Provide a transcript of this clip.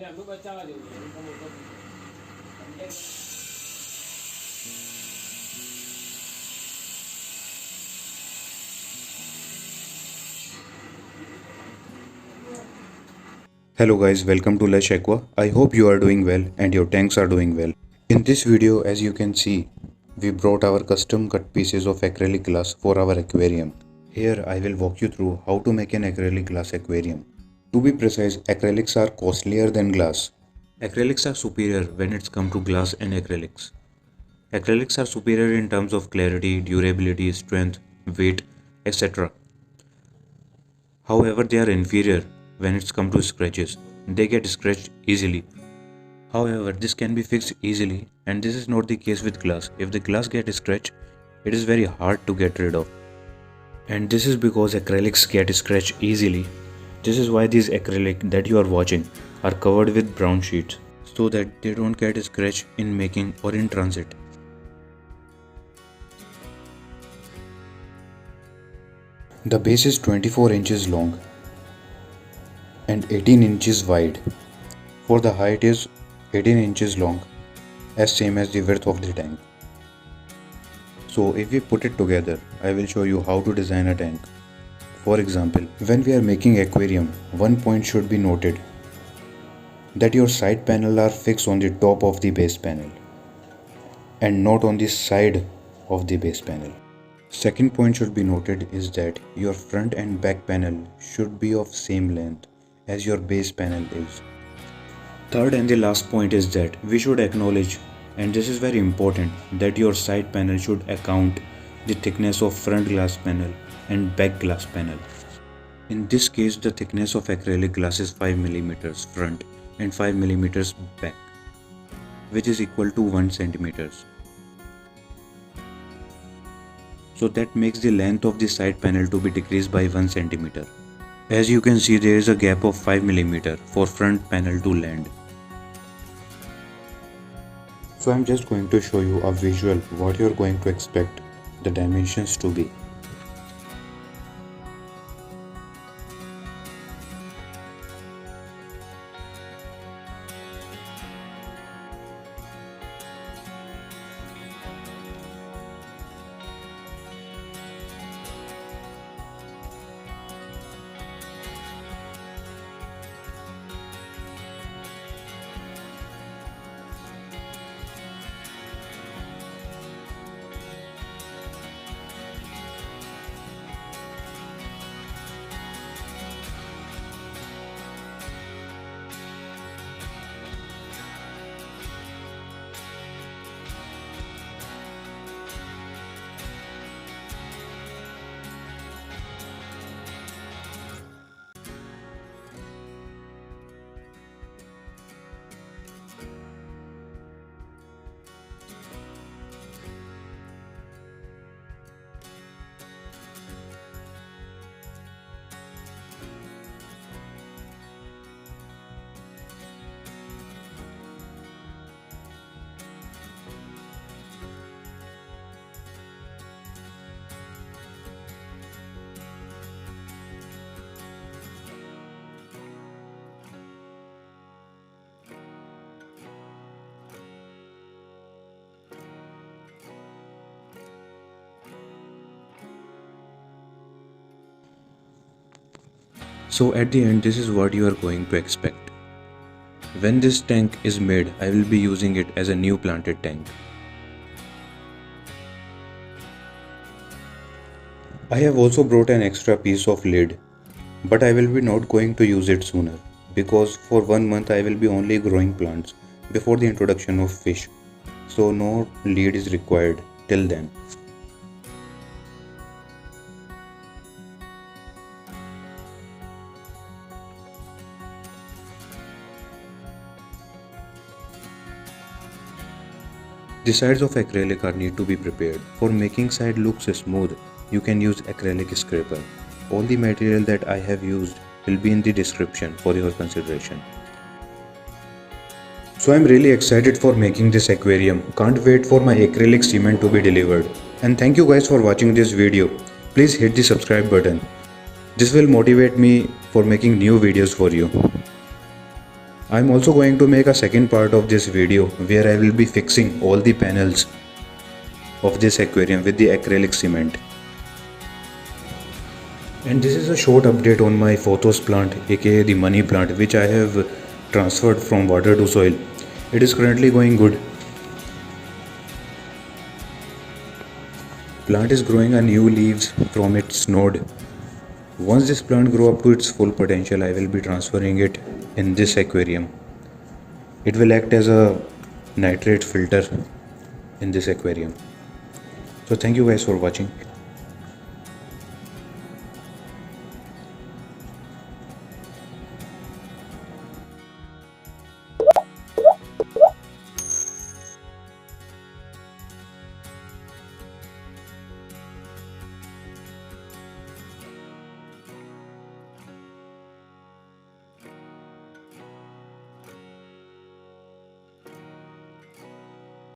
Hello guys, welcome to Lush Aqua. I hope you are doing well and your tanks are doing well. In this video, as you can see, we brought our custom cut pieces of acrylic glass for our aquarium. Here I will walk you through how to make an acrylic glass aquarium. To be precise, acrylics are costlier than glass. Acrylics are superior when it's come to glass and acrylics. Acrylics are superior in terms of clarity, durability, strength, weight, etc. However, they are inferior when it's come to scratches. They get scratched easily. However, this can be fixed easily, and this is not the case with glass. If the glass gets scratched, it is very hard to get rid of. And this is because acrylics get scratched easily. This is why these acrylic that you are watching are covered with brown sheets, so that they don't get scratched in making or in transit. The base is 24 inches long and 18 inches wide. For the height is 18 inches long, as same as the width of the tank. So if we put it together, I will show you how to design a tank. For example, when we are making aquarium, one point should be noted, that your side panel are fixed on the top of the base panel and not on the side of the base panel. Second point should be noted is that your front and back panel should be of same length as your base panel is. Third and the last point is that we should acknowledge, and this is very important, that your side panel should account the thickness of front glass panel and back glass panel. In this case, the thickness of acrylic glass is 5 mm front and 5 mm back, which is equal to 1 cm. So that makes the length of the side panel to be decreased by 1 cm. As you can see, there is a gap of 5 mm for front panel to land. So I'm just going to show you a visual what you're going to expect the dimensions to be. So at the end, this is what you are going to expect. When this tank is made, I will be using it as a new planted tank. I have also brought an extra piece of lid, but I will be not going to use it sooner, because for 1 month I will be only growing plants before the introduction of fish, so no lid is required till then. The sides of acrylic are need to be prepared. For making side looks smooth, you can use acrylic scraper. All the material that I have used will be in the description for your consideration. So I'm really excited for making this aquarium. Can't wait for my acrylic cement to be delivered. And thank you guys for watching this video. Please hit the subscribe button. This will motivate me for making new videos for you. I'm also going to make a second part of this video where I will be fixing all the panels of this aquarium with the acrylic cement. And this is a short update on my photos plant, aka the money plant, which I have transferred from water to soil. It is currently going good. Plant is growing a new leaves from its node. Once this plant grow up to its full potential, I will be transferring it in this aquarium. It will act as a nitrate filter in this aquarium. So thank you guys for watching.